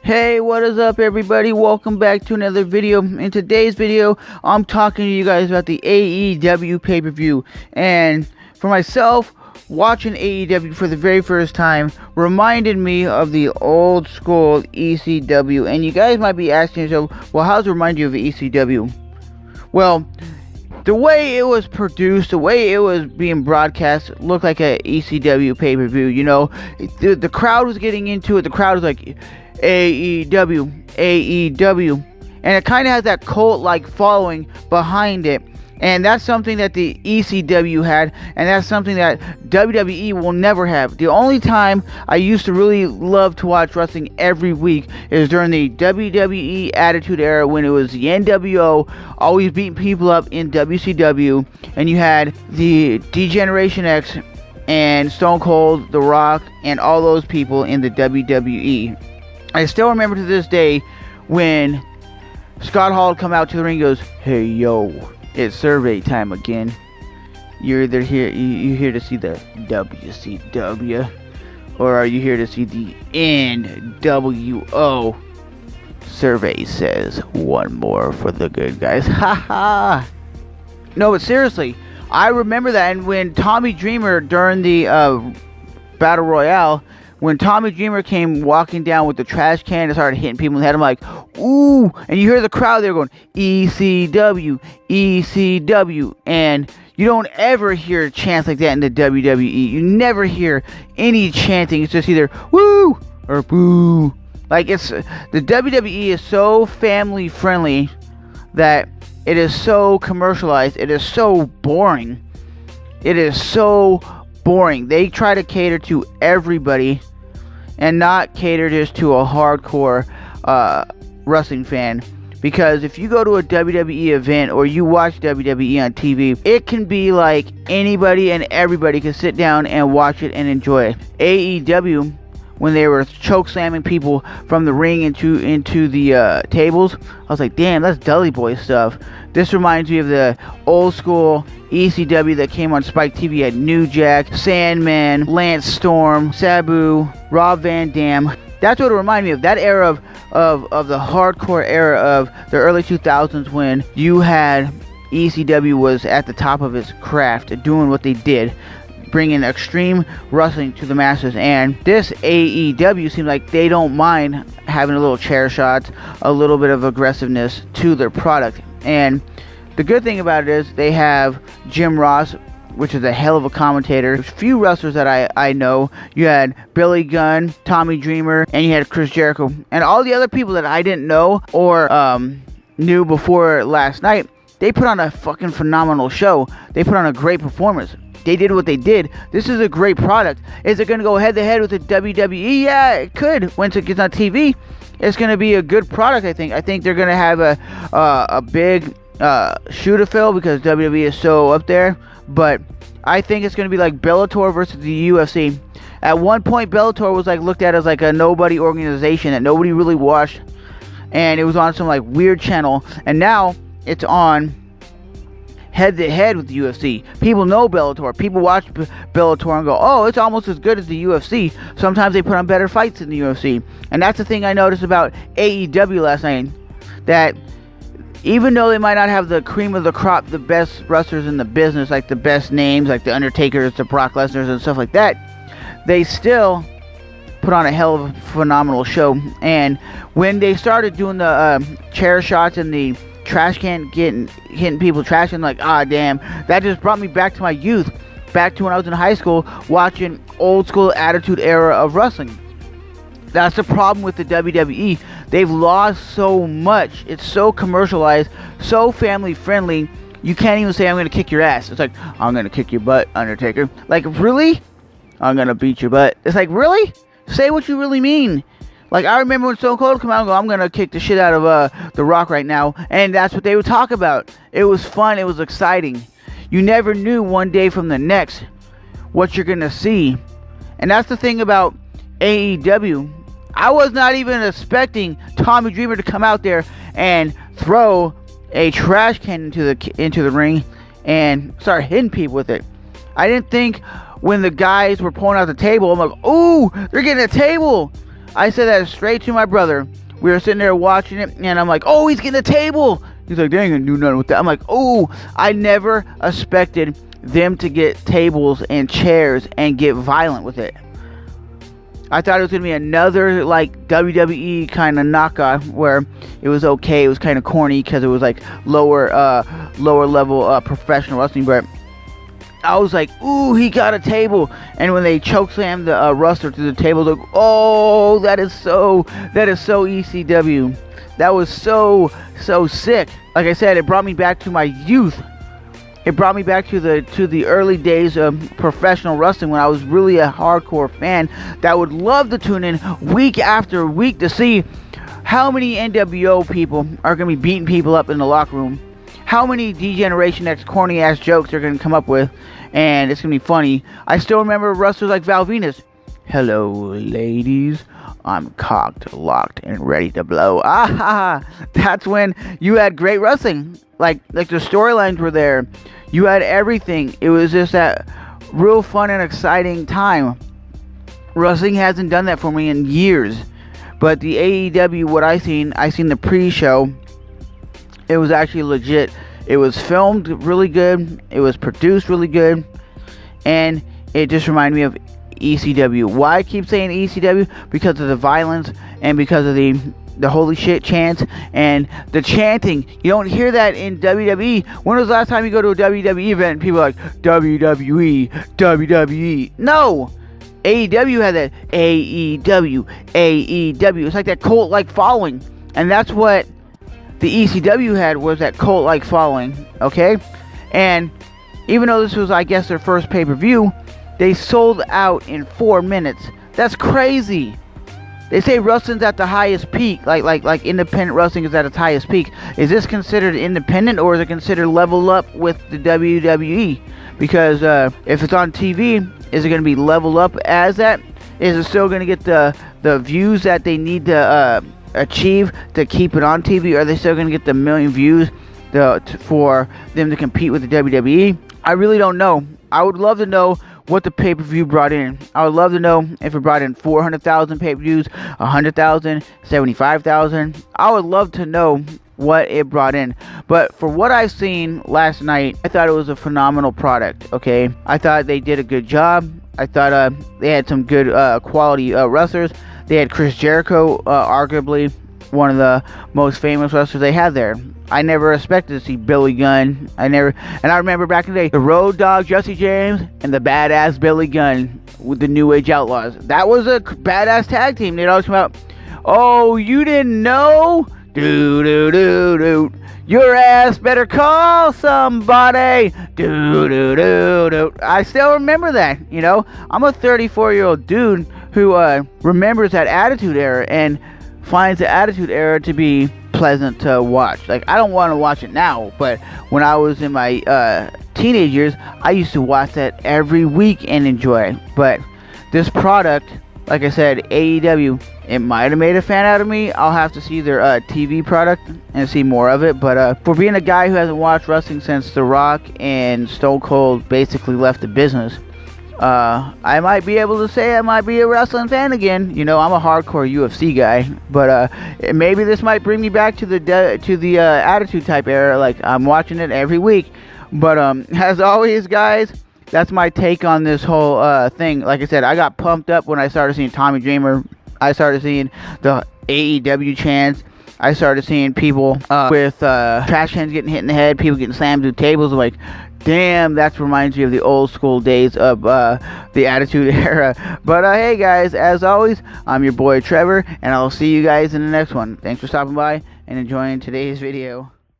Hey, what is up everybody? Welcome back to another video. In today's video, I'm talking to you guys about the AEW pay-per-view. And for myself, watching AEW for the very first time reminded me of the old school ECW. And you guys might be asking yourself, well, how does it remind you of the ECW? Well, the way it was produced, the way it was being broadcast, looked like a ECW pay-per-view. You know, the crowd was getting into it. The crowd was like, AEW, AEW, and it kind of has that cult-like following behind it, and that's something that the ECW had, and that's something that WWE will never have. The only time I used to really love to watch wrestling every week is during the WWE Attitude Era, when it was the NWO always beating people up in WCW, and you had the D-Generation X and Stone Cold, The Rock, and all those people in the WWE. I still remember to this day when Scott Hall would come out to the ring and goes, "Hey yo, it's survey time again. You're either here, you here to see the WCW, or are you here to see the NWO? Survey says one more for the good guys." Haha. No, but seriously, I remember that. And when Tommy Dreamer during the Battle Royale, when Tommy Dreamer came walking down with the trash can and started hitting people in the head, I'm like, ooh, and you hear the crowd there going, ECW, ECW, and you don't ever hear chants like that in the WWE. You never hear any chanting. It's just either woo or boo. Like, it's, the WWE is so family friendly that it is so commercialized. It is so boring. It is so boring. They try to cater to everybody and not cater just to a hardcore wrestling fan. Because if you go to a WWE event or you watch WWE on TV, it can be like anybody and everybody can sit down and watch it and enjoy it. AEW, when they were choke slamming people from the ring into the tables, I was like, damn, that's Dudley Boy stuff. This reminds me of the old school ECW that came on Spike TV. Had New Jack, Sandman, Lance Storm, Sabu, Rob Van Dam. That's what it reminded me of. That era of the hardcore era of the early 2000s, when you had ECW was at the top of its craft, doing what they did, bringing extreme wrestling to the masses. And this AEW seems like they don't mind having a little chair shots, a little bit of aggressiveness to their product. And the good thing about it is they have Jim Ross, which is a hell of a commentator. There's few wrestlers that I know. You had Billy Gunn, Tommy Dreamer, and you had Chris Jericho. And all the other people that I didn't know or knew before last night, they put on a fucking phenomenal show. They put on a great performance. They did what they did. This is a great product. Is it going to go head-to-head with the WWE? Yeah, it could. Once it gets on TV, it's going to be a good product, I think. I think they're going to have a big shoe to fill because WWE is so up there. But I think it's going to be like Bellator versus the UFC. At one point, Bellator was like looked at as like a nobody organization that nobody really watched. And it was on some like weird channel. And now it's on head-to-head with the UFC. People know Bellator. People watch Bellator and go, oh, it's almost as good as the UFC. Sometimes they put on better fights than the UFC. And that's the thing I noticed about AEW last night. That even though they might not have the cream of the crop, the best wrestlers in the business, like the best names, like the Undertakers, the Brock Lesnar's and stuff like that, they still put on a hell of a phenomenal show. And when they started doing the chair shots and the trash can hitting people trash, and like, ah, damn, that just brought me back to my youth, back to when I was in high school watching old school Attitude Era of wrestling. That's the problem with the WWE. They've lost so much. It's so commercialized, so family friendly. You can't even say, I'm going to kick your ass. It's like, I'm going to kick your butt, Undertaker. Like, really? I'm going to beat your butt. It's like, really? Say what you really mean. Like, I remember when Stone Cold came out and go, I'm going to kick the shit out of The Rock right now. And that's what they would talk about. It was fun. It was exciting. You never knew one day from the next what you're going to see. And that's the thing about AEW. I was not even expecting Tommy Dreamer to come out there and throw a trash can into the ring and start hitting people with it. I didn't think when the guys were pulling out the table, I'm like, ooh, they're getting a table. I said that straight to my brother. We were sitting there watching it, and I'm like, oh, he's getting a table. He's like, they ain't gonna do nothing with that. I'm like, oh, I never expected them to get tables and chairs and get violent with it. I thought it was gonna be another like WWE kind of knockoff where it was okay, it was kind of corny because it was like lower level professional wrestling, but I was like, ooh, he got a table. And when they chokeslammed the wrestler to the table, like, oh, that is so ECW. That was so sick. Like I said, it brought me back to my youth. It brought me back to the early days of professional wrestling when I was really a hardcore fan that would love to tune in week after week to see how many NWO people are going to be beating people up in the locker room. How many D-Generation X corny ass jokes they're going to come up with. And it's going to be funny. I still remember wrestlers like Val Venus. Hello, ladies. I'm cocked, locked, and ready to blow. That's when you had great wrestling. Like the storylines were there. You had everything. It was just that real fun and exciting time. Wrestling hasn't done that for me in years. But the AEW, what I seen the pre-show. It was actually legit. It was filmed really good. It was produced really good. And it just reminded me of ECW. Why I keep saying ECW? Because of the violence and because of the holy shit chants and the chanting. You don't hear that in WWE. When was the last time you go to a WWE event and people are like, WWE, WWE? No! AEW had that AEW, AEW. It's like that cult-like following. And that's what the ECW had, was that cult-like following. Okay? And even though this was, I guess, their first pay-per-view, they sold out in 4 minutes. That's crazy. They say wrestling's at the highest peak, like independent wrestling is at its highest peak. Is this considered independent, or is it considered level up with the WWE? Because if it's on TV, is it going to be level up as that? Is it still going to get the views that they need to achieve to keep it on TV? Are they still going to get the million views for them to compete with the WWE? I really don't know. I would love to know what the pay-per-view brought in. I would love to know if it brought in 400,000 pay-per-views, 100,000, 75,000. I would love to know what it brought in. But for what I've seen last night, I thought it was a phenomenal product, okay? I thought they did a good job. I thought they had some good quality wrestlers. They had Chris Jericho, arguably one of the most famous wrestlers they had there. I never expected to see Billy Gunn. I remember back in the day, the Road Dogg Jesse James and the badass Billy Gunn with the New Age Outlaws. That was a badass tag team. They'd always come out, oh, you didn't know? Do. Your ass better call somebody. Do. I still remember that, you know. I'm a 34-year-old dude who remembers that Attitude Era and finds the Attitude Era to be pleasant to watch. Like, I don't want to watch it now, but when I was in my teenage years, I used to watch that every week and enjoy it. But this product, like I said, AEW, it might have made a fan out of me. I'll have to see their TV product and see more of it. But for being a guy who hasn't watched wrestling since The Rock and Stone Cold basically left the business, I might be able to say I might be a wrestling fan again. You know, I'm a hardcore UFC guy, but maybe this might bring me back to the Attitude type era. Like, I'm watching it every week. But as always, guys, that's my take on this whole thing. Like I said, I got pumped up when I started seeing Tommy Dreamer. I started seeing the AEW chants. I started seeing people with trash cans getting hit in the head, people getting slammed through tables. I'm like, damn, that reminds me of the old school days of the Attitude Era. But hey, guys, as always, I'm your boy Trevor, and I'll see you guys in the next one. Thanks for stopping by and enjoying today's video.